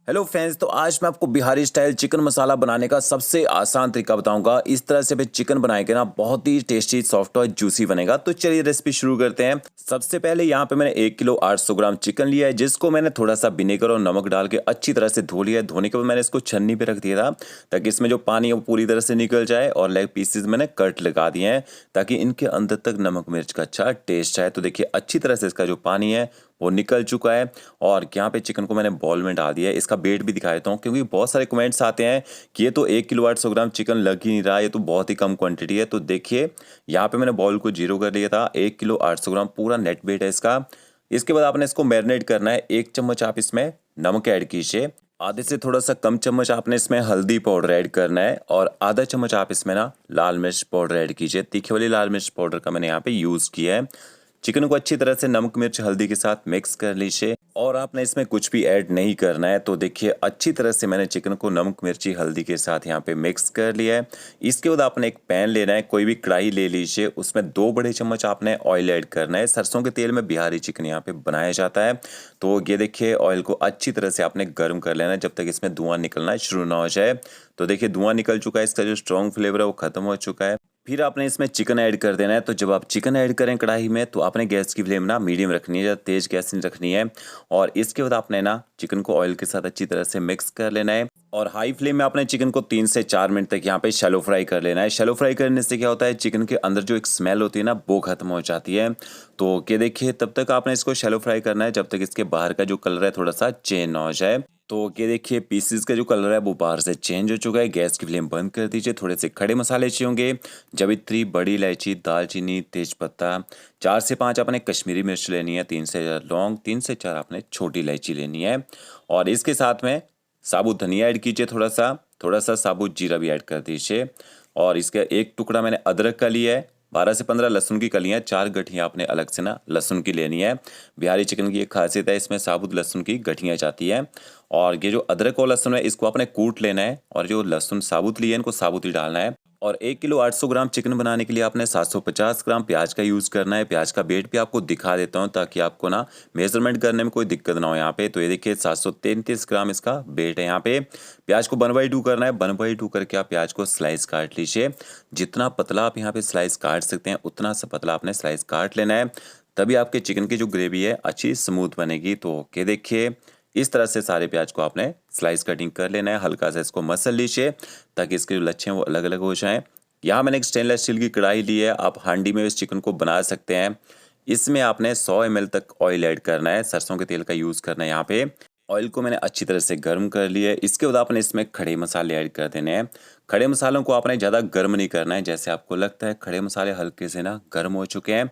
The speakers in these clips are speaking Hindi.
हेलो फ्रेंड्स, तो आज मैं आपको बिहारी स्टाइल चिकन मसाला बनाने का सबसे आसान तरीका बताऊंगा। इस तरह से भी चिकन बनाएंगे ना, बहुत ही टेस्टी, सॉफ्ट और जूसी बनेगा। तो चलिए रेसिपी शुरू करते हैं। सबसे पहले यहाँ पे मैंने 1 किलो 800 ग्राम चिकन लिया है, जिसको मैंने थोड़ा सा विनेगर और नमक डाल के अच्छी तरह से धो लिया है। धोने के बाद मैंने इसको छन्नी पे रख दिया था ताकि इसमें जो पानी है वो पूरी तरह से निकल जाए। और लेग पीसेज मैंने कट लगा दिए हैं ताकि इनके अंदर तक नमक मिर्च का अच्छा टेस्ट आए। तो देखिए अच्छी तरह से इसका जो पानी है वो निकल चुका है। और यहाँ पे चिकन को मैंने बॉल में डाल दिया है। इसका वेट भी दिखा देता हूँ, क्योंकि बहुत सारे कमेंट्स आते हैं कि ये तो 1 किलो 800 ग्राम चिकन लग ही नहीं रहा, ये तो बहुत ही कम क्वांटिटी है। तो देखिए यहाँ पे मैंने बॉल को 0 कर लिया था। 1 किलो 800 ग्राम पूरा नेट वेट है इसका। इसके बाद आपने इसको मैरिनेट करना है। 1 चम्मच आप इसमें नमक ऐड कीजिए, आधे से थोड़ा सा कम चम्मच आपने इसमें हल्दी पाउडर ऐड करना है, और आधा चम्मच आप इसमें ना लाल मिर्च पाउडर ऐड कीजिए। तीखे वाली लाल मिर्च पाउडर का मैंने यहाँ पे यूज़ किया है। चिकन को अच्छी तरह से नमक मिर्च हल्दी के साथ मिक्स कर लीजिए, और आपने इसमें कुछ भी ऐड नहीं करना है। तो देखिए अच्छी तरह से मैंने चिकन को नमक मिर्ची हल्दी के साथ यहाँ पे मिक्स कर लिया है। इसके बाद आपने एक पैन लेना है, कोई भी कढ़ाई ले लीजिए, उसमें 2 बड़े चम्मच आपने ऑयल ऐड करना है। सरसों के तेल में बिहारी चिकन यहाँ पे बनाया जाता है। तो ये देखिए ऑयल को अच्छी तरह से आपने गर्म कर लेना है जब तक इसमें धुआं निकलना शुरू ना हो जाए। तो देखिए धुआं निकल चुका है, इसका जो स्ट्रॉन्ग फ्लेवर है वो खत्म हो चुका है। फिर आपने इसमें चिकन ऐड कर देना है। तो जब आप चिकन ऐड करें कढ़ाई में, तो आपने गैस की फ्लेम ना मीडियम रखनी है, ज़्यादा तेज़ गैस नहीं रखनी है। और इसके बाद आपने ना चिकन को ऑयल के साथ अच्छी तरह से मिक्स कर लेना है, और हाई फ्लेम में आपने चिकन को 3 से 4 मिनट तक यहाँ पे शैलो फ्राई कर लेना है। शैलो फ्राई करने से क्या होता है, चिकन के अंदर जो एक स्मेल होती है ना, वो खत्म हो जाती है। तो ये देखिए तब तक आपने इसको शैलो फ्राई करना है जब तक इसके बाहर का जो कलर है थोड़ा सा चेंज ना हो जाए। तो ये देखिए पीसेस का जो कलर है वो बाहर से चेंज हो चुका है। गैस की फ्लेम बंद कर दीजिए। थोड़े से खड़े मसाले चाहिए होंगे, जावित्री, बड़ी इलायची, दालचीनी, तेजपत्ता, 4 से 5 आपने कश्मीरी मिर्च लेनी है, 3 से 4 लौंग, 3 से 4 आपने छोटी इलायची लेनी है। और इसके साथ में साबुत धनिया ऐड कीजिए, थोड़ा सा साबुत जीरा भी ऐड कर दीजिए। और इसका एक टुकड़ा मैंने अदरक का लिया है, 12 से 15 लहसुन की कलियां, 4 गठियां आपने अलग से ना लहसुन की लेनी है। बिहारी चिकन की एक खासियत है, इसमें साबुत लहसुन की गठियां जाती है। और ये जो अदरक और लहसुन है इसको आपने कूट लेना है, और जो लहसुन साबुत लिए इनको साबुत ही डालना है। और 1 किलो 800 ग्राम चिकन बनाने के लिए आपने 750 ग्राम प्याज का यूज़ करना है। प्याज का वेट भी आपको दिखा देता हूँ ताकि आपको ना मेजरमेंट करने में कोई दिक्कत ना हो यहाँ पे। तो ये देखिए 733 ग्राम इसका वेट है यहाँ पे। प्याज को 1/2 करना है, 1/2 करके आप प्याज को स्लाइस काट लीजिए। जितना पतला आप यहाँ पे स्लाइस काट सकते हैं उतना सा पतला आपने स्लाइस काट लेना है, तभी आपके चिकन की जो ग्रेवी है अच्छी स्मूथ बनेगी। तो ये देखिए इस तरह से सारे प्याज को आपने स्लाइस कटिंग कर लेना है। हल्का सा इसको मसल लीजिए ताकि इसके जो लच्छे हैं वो अलग अलग हो जाएं। यहाँ मैंने एक स्टेनलेस स्टील की कढ़ाई ली है, आप हांडी में इस चिकन को बना सकते हैं। इसमें आपने 100 ml तक ऑयल ऐड करना है, सरसों के तेल का यूज़ करना है। यहाँ पे ऑयल को मैंने अच्छी तरह से गर्म कर लिया है। इसके बाद आपने इसमें खड़े मसाले ऐड कर देने हैं। खड़े मसालों को आपने ज़्यादा गर्म नहीं करना है, जैसे आपको लगता है खड़े मसाले हल्के से ना गर्म हो चुके हैं।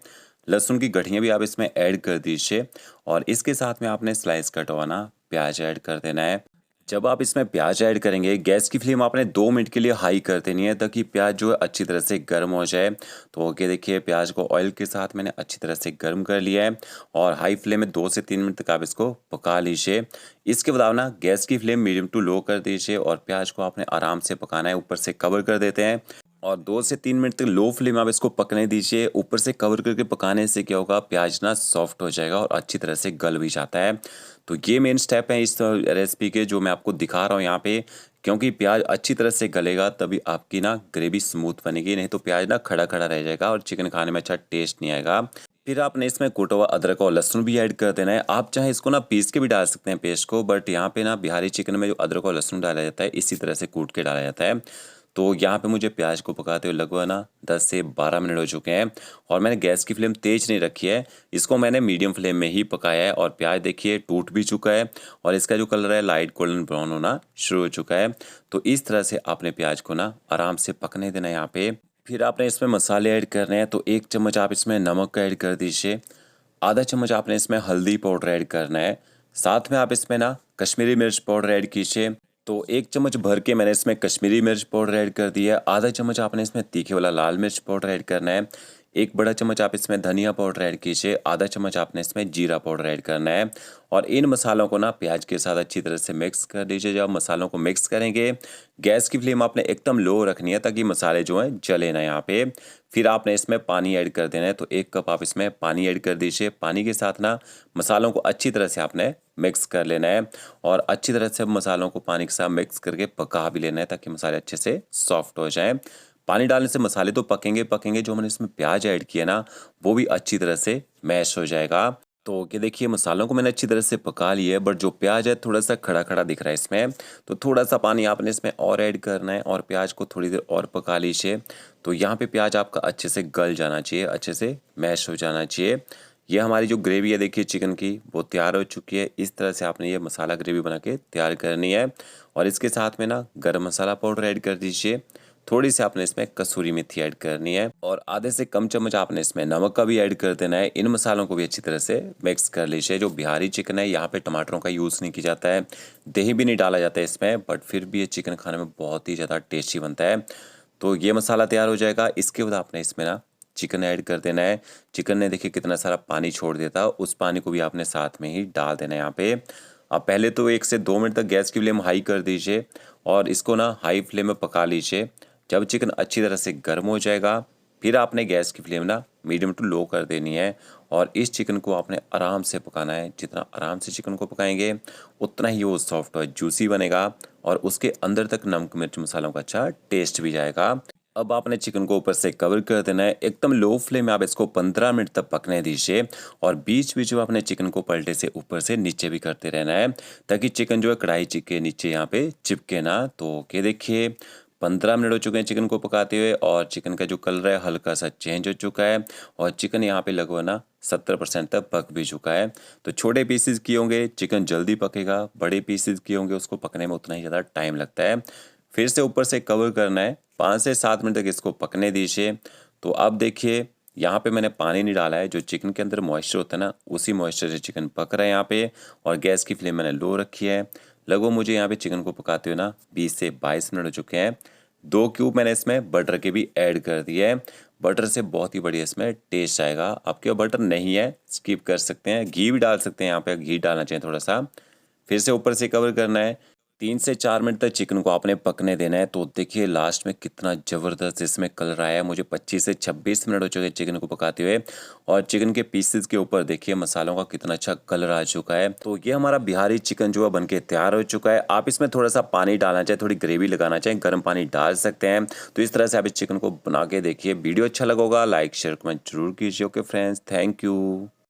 लहसुन की गठियाँ भी आप इसमें ऐड कर दीजिए, और इसके साथ में आपने स्लाइस कटा हुआ ना प्याज ऐड कर देना है। जब आप इसमें प्याज ऐड करेंगे, गैस की फ्लेम आपने 2 मिनट के लिए हाई कर देनी है ताकि प्याज जो है अच्छी तरह से गर्म हो जाए। तो ओके देखिए प्याज को ऑयल के साथ मैंने अच्छी तरह से गर्म कर लिया है, और हाई फ्लेम में 2 से 3 मिनट तक आप इसको पका लीजिए। इसके बाद आप ना गैस की फ्लेम मीडियम टू लो कर दीजिए, और प्याज को आपने आराम से पकाना है। ऊपर से कवर कर देते हैं, और 2 से 3 मिनट तक लो फ्लेम आप इसको पकने दीजिए। ऊपर से कवर करके पकाने से क्या होगा, प्याज ना सॉफ्ट हो जाएगा और अच्छी तरह से गल भी जाता है। तो ये मेन स्टेप है इस रेसिपी के जो मैं आपको दिखा रहा हूँ यहाँ पे, क्योंकि प्याज अच्छी तरह से गलेगा तभी आपकी ना ग्रेवी स्मूथ बनेगी, नहीं तो प्याज ना खड़ा खड़ा रह जाएगा और चिकन खाने में अच्छा टेस्ट नहीं आएगा। फिर आपने इसमें कूटा हुआ अदरक और लहसुन भी ऐड कर देना है। आप चाहे इसको ना पीस के भी डाल सकते हैं पेस्ट को, बट यहाँ पे ना बिहारी चिकन में जो अदरक और लहसुन डाला जाता है इसी तरह से कूट के डाला जाता है। तो यहाँ पे मुझे प्याज को पकाते हुए लगभग ना 10 से 12 मिनट हो चुके हैं, और मैंने गैस की फ्लेम तेज़ नहीं रखी है, इसको मैंने मीडियम फ्लेम में ही पकाया है। और प्याज देखिए टूट भी चुका है, और इसका जो कलर है लाइट गोल्डन ब्राउन होना शुरू हो चुका है। तो इस तरह से आपने प्याज को ना आराम से पकने देना है यहाँ पे। फिर आपने इसमें मसाले ऐड करने हैं। तो 1 चम्मच आप इसमें नमक का ऐड कर दीजिए, आधा चम्मच आपने इसमें हल्दी पाउडर ऐड करना है, साथ में आप इसमें ना कश्मीरी मिर्च पाउडर ऐड कीजिए। तो 1 चम्मच भर के मैंने इसमें कश्मीरी मिर्च पाउडर ऐड कर दिया है। आधा चम्मच आपने इसमें तीखे वाला लाल मिर्च पाउडर ऐड करना है। 1 बड़ा चम्मच आप इसमें धनिया पाउडर ऐड कीजिए, आधा चम्मच आपने इसमें जीरा पाउडर ऐड करना है और इन मसालों को ना प्याज के साथ अच्छी तरह से मिक्स कर दीजिए। जब मसालों को मिक्स करेंगे, गैस की फ्लेम आपने एकदम लो रखनी है ताकि मसाले जो हैं जले ना यहाँ पे। फिर आपने इसमें पानी ऐड कर देना है, तो 1 कप आप इसमें पानी ऐड कर दीजिए। पानी के साथ ना मसालों को अच्छी तरह से आपने मिक्स कर लेना है और अच्छी तरह से मसालों को पानी के साथ मिक्स करके पका भी लेना है ताकि मसाले अच्छे से सॉफ्ट हो जाएं। पानी डालने से मसाले तो पकेंगे पकेंगे, जो हमने इसमें प्याज ऐड किया ना वो भी अच्छी तरह से मैश हो जाएगा। तो ये देखिए मसालों को मैंने अच्छी तरह से पका लिया है, बट जो प्याज है थोड़ा सा खड़ा खड़ा दिख रहा है इसमें, तो थोड़ा सा पानी आपने इसमें और ऐड करना है और प्याज को थोड़ी देर और पका लीजिए। तो यहाँ पे प्याज आपका अच्छे से गल जाना चाहिए, अच्छे से मैश हो जाना चाहिए। ये हमारी जो ग्रेवी है देखिए चिकन की वो तैयार हो चुकी है। इस तरह से आपने ये मसाला ग्रेवी बना के तैयार करनी है और इसके साथ में ना गरम मसाला पाउडर ऐड कर दीजिए। थोड़ी सी आपने इसमें कसूरी मेथी ऐड करनी है और आधे से कम चम्मच आपने इसमें नमक का भी ऐड कर देना है। इन मसालों को भी अच्छी तरह से मिक्स कर लीजिए। जो बिहारी चिकन है यहाँ पे टमाटरों का यूज़ नहीं किया जाता है, दही भी नहीं डाला जाता है इसमें, बट फिर भी ये चिकन खाने में बहुत ही ज़्यादा टेस्टी बनता है। तो ये मसाला तैयार हो जाएगा। इसके बाद आपने इसमें ना चिकन ऐड कर देना है। चिकन ने देखिए कितना सारा पानी छोड़ देता है, उस पानी को भी आपने साथ में ही डाल देना है यहाँ पे। अब पहले तो 1 से 2 मिनट तक गैस की फ्लेम हाई कर दीजिए और इसको ना हाई फ्लेम में पका लीजिए। जब चिकन अच्छी तरह से गर्म हो जाएगा, फिर आपने गैस की फ्लेम ना मीडियम टू लो कर देनी है और इस चिकन को आपने आराम से पकाना है। जितना आराम से चिकन को पकाएंगे उतना ही वो सॉफ्ट और जूसी बनेगा और उसके अंदर तक नमक मिर्च मसालों का अच्छा टेस्ट भी जाएगा। अब आपने चिकन को ऊपर से कवर कर देना है। एकदम लो फ्लेम में आप इसको 15 मिनट तक पकने दीजिए और बीच बीच में आपने चिकन को पलटे से ऊपर से नीचे भी करते रहना है ताकि चिकन जो है कढ़ाई के नीचे यहाँ पे चिपके ना। तो ये देखिए 15 मिनट हो चुके हैं चिकन को पकाते हुए और चिकन का जो कलर है हल्का सा चेंज हो चुका है और चिकन यहाँ पे लगभग ना 70% तक पक भी चुका है। तो छोटे पीसेस किए होंगे चिकन जल्दी पकेगा, बड़े पीसेस किए होंगे उसको पकने में उतना ही ज़्यादा टाइम लगता है। फिर से ऊपर से कवर करना है, 5 से 7 मिनट तक इसको पकने दीजिए। तो अब देखिए यहाँ पे मैंने पानी नहीं डाला है, जो चिकन के अंदर मॉइस्चर होता है ना उसी मॉइस्चर से चिकन पक रहा है यहाँ पे और गैस की फ्लेम मैंने लो रखी है। लगभग मुझे यहाँ पे चिकन को पकाते हुए ना 20 से 22 मिनट हो चुके हैं। 2 क्यूब मैंने इसमें बटर के भी ऐड कर दिए हैं। बटर से बहुत ही बढ़िया इसमें टेस्ट आएगा। आपके बटर नहीं है स्किप कर सकते हैं, घी भी डाल सकते हैं, यहाँ पे घी डालना चाहिए थोड़ा सा। फिर से ऊपर से कवर करना है। 3 से 4 मिनट तक चिकन को आपने पकने देना है। तो देखिए लास्ट में कितना ज़बरदस्त इसमें कलर आया है। मुझे 25 से 26 मिनट हो चुके हैं चिकन को पकाते हुए और चिकन के पीसेस के ऊपर देखिए मसालों का कितना अच्छा कलर आ चुका है। तो ये हमारा बिहारी चिकन जो है बनके तैयार हो चुका है। आप इसमें थोड़ा सा पानी डालना चाहें, थोड़ी ग्रेवी लगाना चाहें, गर्म पानी डाल सकते हैं। तो इस तरह से आप इस चिकन को बना के देखिए। वीडियो अच्छा लगा होगा लाइक शेयर कमेंट जरूर कीजिए। Okay friends, thank you.